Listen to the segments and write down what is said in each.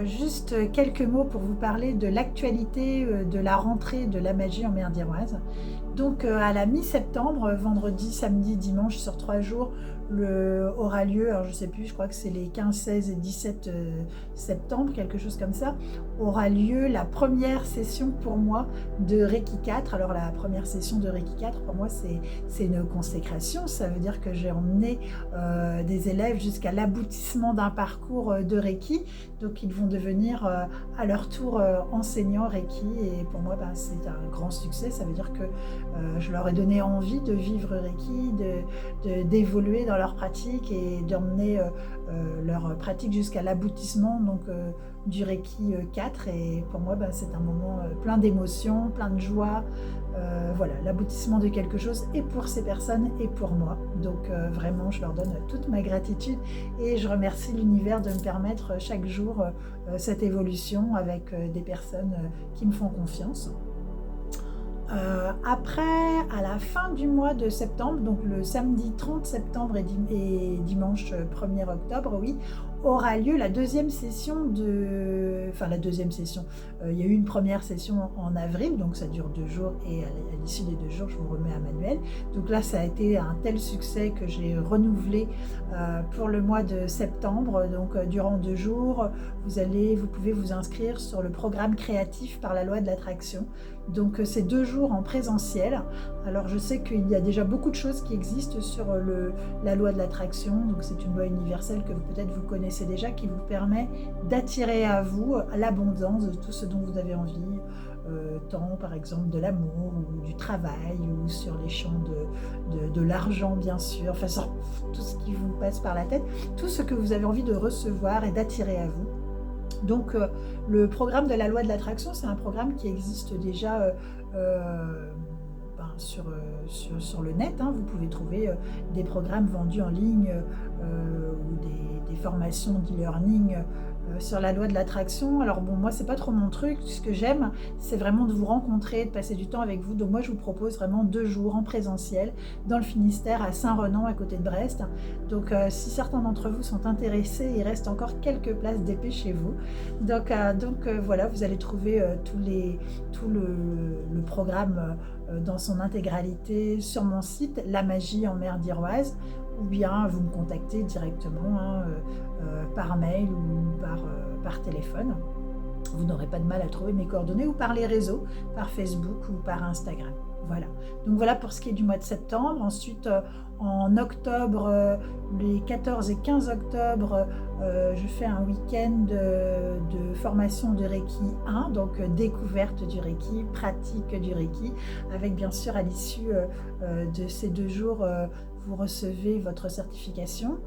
juste quelques mots pour vous parler de l'actualité de la rentrée de la magie en mer d'Iroise. Donc à la mi-septembre, vendredi, samedi, dimanche, sur 3 jours, aura lieu, alors je ne sais plus, je crois que c'est les 15, 16 et 17 septembre, quelque chose comme ça, aura lieu la première session pour moi de Reiki 4. Alors la première session de Reiki 4, pour moi, c'est une consécration. Ça veut dire que j'ai emmené des élèves jusqu'à l'aboutissement d'un parcours de Reiki. Donc ils vont devenir à leur tour enseignants Reiki. Et pour moi, c'est un grand succès. Ça veut dire que je leur ai donné envie de vivre Reiki, d'évoluer dans leur pratique et d'emmener leur pratique jusqu'à l'aboutissement du Reiki 4. Et pour moi, c'est un moment plein d'émotions, plein de joie. Voilà, l'aboutissement de quelque chose, et pour ces personnes et pour moi. Donc vraiment, je leur donne toute ma gratitude et je remercie l'univers de me permettre chaque jour cette évolution avec des personnes qui me font confiance. Après, à la fin du mois de septembre, donc le samedi 30 septembre et dimanche 1er octobre, oui, aura lieu la deuxième session Enfin, la deuxième session. Il y a eu une première session en avril, donc ça dure 2 jours, et à l'issue des 2 jours, je vous remets un manuel. Donc là, ça a été un tel succès que j'ai renouvelé pour le mois de septembre. Donc durant 2 jours, vous pouvez vous inscrire sur le programme créatif par la loi de l'attraction. Donc c'est 2 jours en présentiel. Alors je sais qu'il y a déjà beaucoup de choses qui existent sur la loi de l'attraction. Donc c'est une loi universelle que peut-être vous connaissez déjà, qui vous permet d'attirer à vous l'abondance de tout ce dont vous avez envie. Tant par exemple de l'amour ou du travail, ou sur les champs de l'argent bien sûr, enfin sur tout ce qui vous passe par la tête, tout ce que vous avez envie de recevoir et d'attirer à vous. Donc le programme de la loi de l'attraction, c'est un programme qui existe déjà sur le net. Vous pouvez trouver des programmes vendus en ligne ou des formations d'e-learning sur la loi de l'attraction. Alors bon, moi c'est pas trop mon truc. Ce que j'aime, c'est vraiment de vous rencontrer, de passer du temps avec vous. Donc moi je vous propose vraiment 2 jours en présentiel dans le Finistère, à Saint-Renan, à côté de Brest. Donc si certains d'entre vous sont intéressés, il reste encore quelques places, dépêchez-vous. Donc voilà, vous allez trouver tout le programme dans son intégralité sur mon site La Magie en mer d'Iroise, ou bien vous me contactez directement par mail ou par téléphone. Vous n'aurez pas de mal à trouver mes coordonnées, ou par les réseaux, par Facebook ou par Instagram. Voilà. Donc voilà pour ce qui est du mois de septembre. Ensuite, en octobre, les 14 et 15 octobre, je fais un week-end de formation de Reiki 1, donc découverte du Reiki, pratique du Reiki, avec bien sûr à l'issue de ces 2 jours, vous recevez votre certification.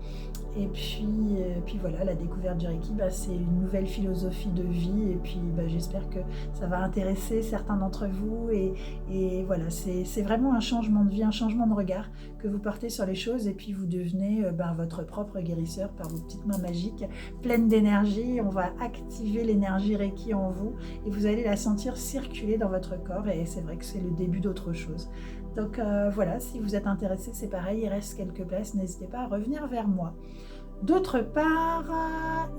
Et puis voilà, la découverte du Reiki, c'est une nouvelle philosophie de vie, et puis j'espère que ça va intéresser certains d'entre vous, et voilà, c'est vraiment un changement de vie, un changement de regard que vous portez sur les choses, et puis vous devenez votre propre guérisseur par vos petites mains magiques pleines d'énergie. On va activer l'énergie Reiki en vous, et vous allez la sentir circuler dans votre corps, et c'est vrai que c'est le début d'autre chose. Donc voilà, si vous êtes intéressé, c'est pareil, il reste quelques places, n'hésitez pas à revenir vers moi. D'autre part,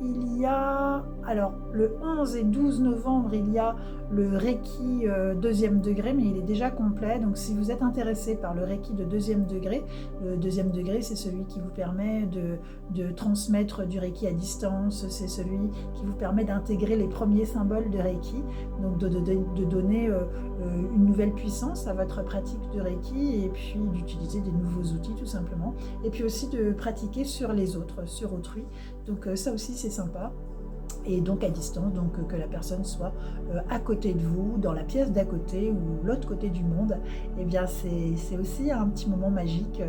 il y a, alors le 11 et 12 novembre, il y a le Reiki 2e degré, mais il est déjà complet. Donc si vous êtes intéressé par le Reiki de 2e degré, le 2e degré, c'est celui qui vous permet de transmettre du Reiki à distance, c'est celui qui vous permet d'intégrer les premiers symboles de Reiki, donc de donner une nouvelle puissance à votre pratique de Reiki, et puis d'utiliser des nouveaux outils tout simplement, et puis aussi de pratiquer sur les autres, sur autrui. Donc ça aussi c'est sympa. Et donc à distance, donc que la personne soit à côté de vous, dans la pièce d'à côté ou l'autre côté du monde, et bien c'est aussi un petit moment magique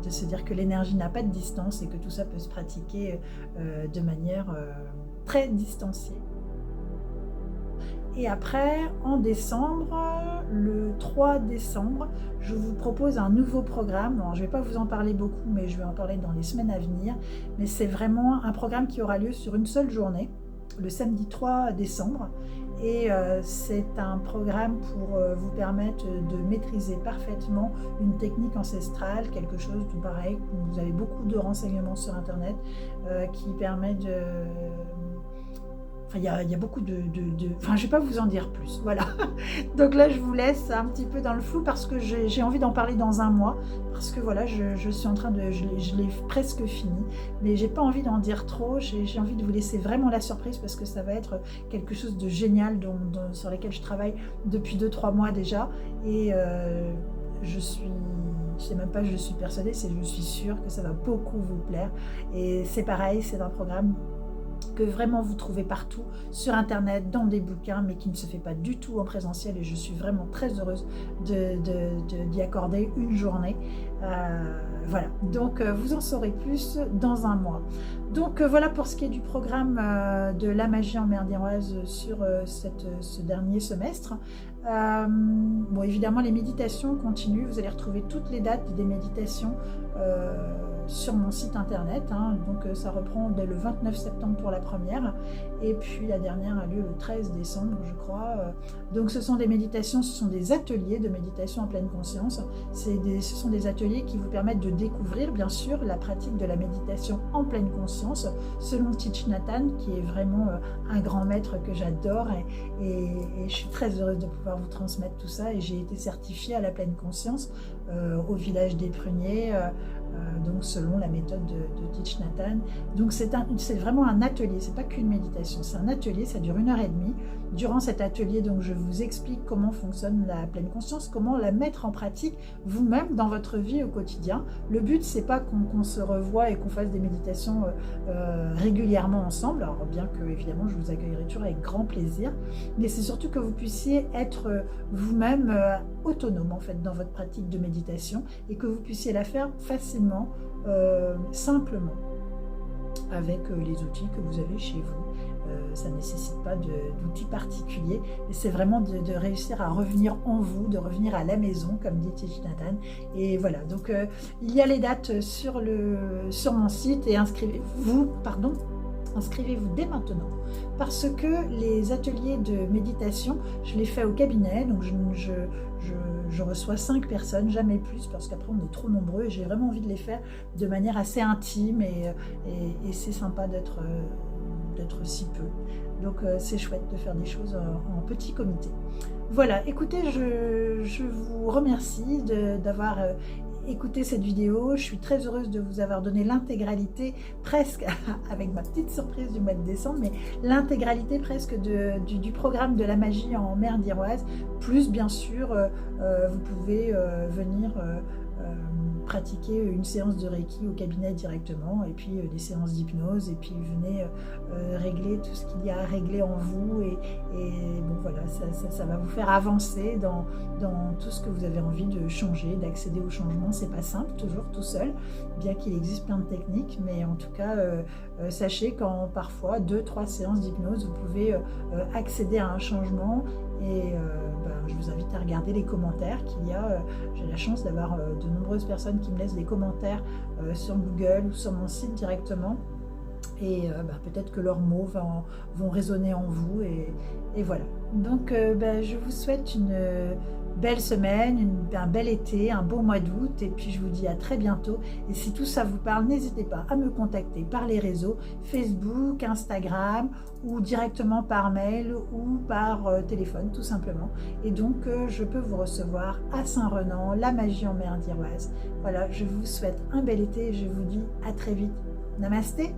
de se dire que l'énergie n'a pas de distance, et que tout ça peut se pratiquer de manière très distanciée. Et après, en décembre, le 3 décembre, je vous propose un nouveau programme. Alors, je ne vais pas vous en parler beaucoup, mais je vais en parler dans les semaines à venir. Mais c'est vraiment un programme qui aura lieu sur une seule journée, le samedi 3 décembre. Et c'est un programme pour vous permettre de maîtriser parfaitement une technique ancestrale, quelque chose de pareil. Vous avez beaucoup de renseignements sur Internet qui permet Enfin, il y a beaucoup enfin, je ne vais pas vous en dire plus, voilà. Donc là, je vous laisse un petit peu dans le flou parce que j'ai envie d'en parler dans un mois. Parce que voilà, je suis en train de... Je l'ai presque fini. Mais j'ai pas envie d'en dire trop. J'ai envie de vous laisser vraiment la surprise parce que ça va être quelque chose de génial sur lequel je travaille depuis 2-3 mois déjà. Et je sais même pas, je suis persuadée, je suis sûre que ça va beaucoup vous plaire. Et c'est pareil, c'est un programme que vraiment vous trouvez partout sur internet, dans des bouquins, mais qui ne se fait pas du tout en présentiel, et je suis vraiment très heureuse d'y accorder une journée. Voilà, donc vous en saurez plus dans un mois. Donc voilà pour ce qui est du programme de la magie en mer d'Iroise sur ce dernier semestre. Bon, évidemment, les méditations continuent. Vous allez retrouver toutes les dates des méditations sur mon site internet, hein. Donc ça reprend dès le 29 septembre pour la première, et puis la dernière a lieu le 13 décembre, je crois. Donc ce sont des méditations, ce sont des ateliers de méditation en pleine conscience. Ce sont des ateliers qui vous permettent de découvrir, bien sûr, la pratique de la méditation en pleine conscience, selon Thich Nhat Hanh, qui est vraiment un grand maître que j'adore, et je suis très heureuse de pouvoir vous transmettre tout ça, et j'ai été certifiée à la pleine conscience au village des Pruniers, donc selon la méthode de Thich Nhat Hanh. Donc c'est vraiment un atelier, c'est pas qu'une méditation, c'est un atelier, ça dure 1h30. Durant cet atelier, donc, je vous explique comment fonctionne la pleine conscience, comment la mettre en pratique vous-même dans votre vie au quotidien. Le but, c'est pas qu'on se revoie et qu'on fasse des méditations régulièrement ensemble, alors bien que évidemment je vous accueillerai toujours avec grand plaisir, mais c'est surtout que vous puissiez être vous-même autonome en fait dans votre pratique de méditation, et que vous puissiez la faire facilement, simplement, avec les outils que vous avez chez vous. Ça ne nécessite pas d'outils particuliers, et c'est vraiment de réussir à revenir en vous, de revenir à la maison, comme dit Thich Nhat Hanh. Et voilà, donc il y a les dates sur mon site, et inscrivez-vous dès maintenant, parce que les ateliers de méditation, je les fais au cabinet, donc je reçois 5 personnes, jamais plus, parce qu'après on est trop nombreux, et j'ai vraiment envie de les faire de manière assez intime, et c'est sympa d'être si peu. Donc c'est chouette de faire des choses en petit comité. Voilà, écoutez, je vous remercie d'avoir écouté cette vidéo. Je suis très heureuse de vous avoir donné l'intégralité, presque, avec ma petite surprise du mois de décembre, mais l'intégralité presque du programme de la magie en mer d'Iroise, plus bien sûr, vous pouvez venir pratiquer une séance de Reiki au cabinet directement, et puis des séances d'hypnose, et puis venez régler tout ce qu'il y a à régler en vous, et bon voilà, ça va vous faire avancer dans tout ce que vous avez envie de changer, d'accéder au changement. C'est pas simple toujours tout seul, bien qu'il existe plein de techniques, mais en tout cas sachez qu'en parfois 2-3 séances d'hypnose, vous pouvez accéder à un changement. Et je vous invite à regarder les commentaires qu'il y a. J'ai la chance d'avoir de nombreuses personnes qui me laissent des commentaires sur Google ou sur mon site directement, et peut-être que leurs mots vont résonner en vous, et voilà. Donc je vous souhaite une belle semaine, un bel été, un bon mois d'août, et puis je vous dis à très bientôt. Et si tout ça vous parle, n'hésitez pas à me contacter par les réseaux Facebook, Instagram, ou directement par mail ou par téléphone tout simplement. Et donc je peux vous recevoir à Saint-Renan, la magie en mer d'Iroise. Voilà, je vous souhaite un bel été, et je vous dis à très vite. Namasté.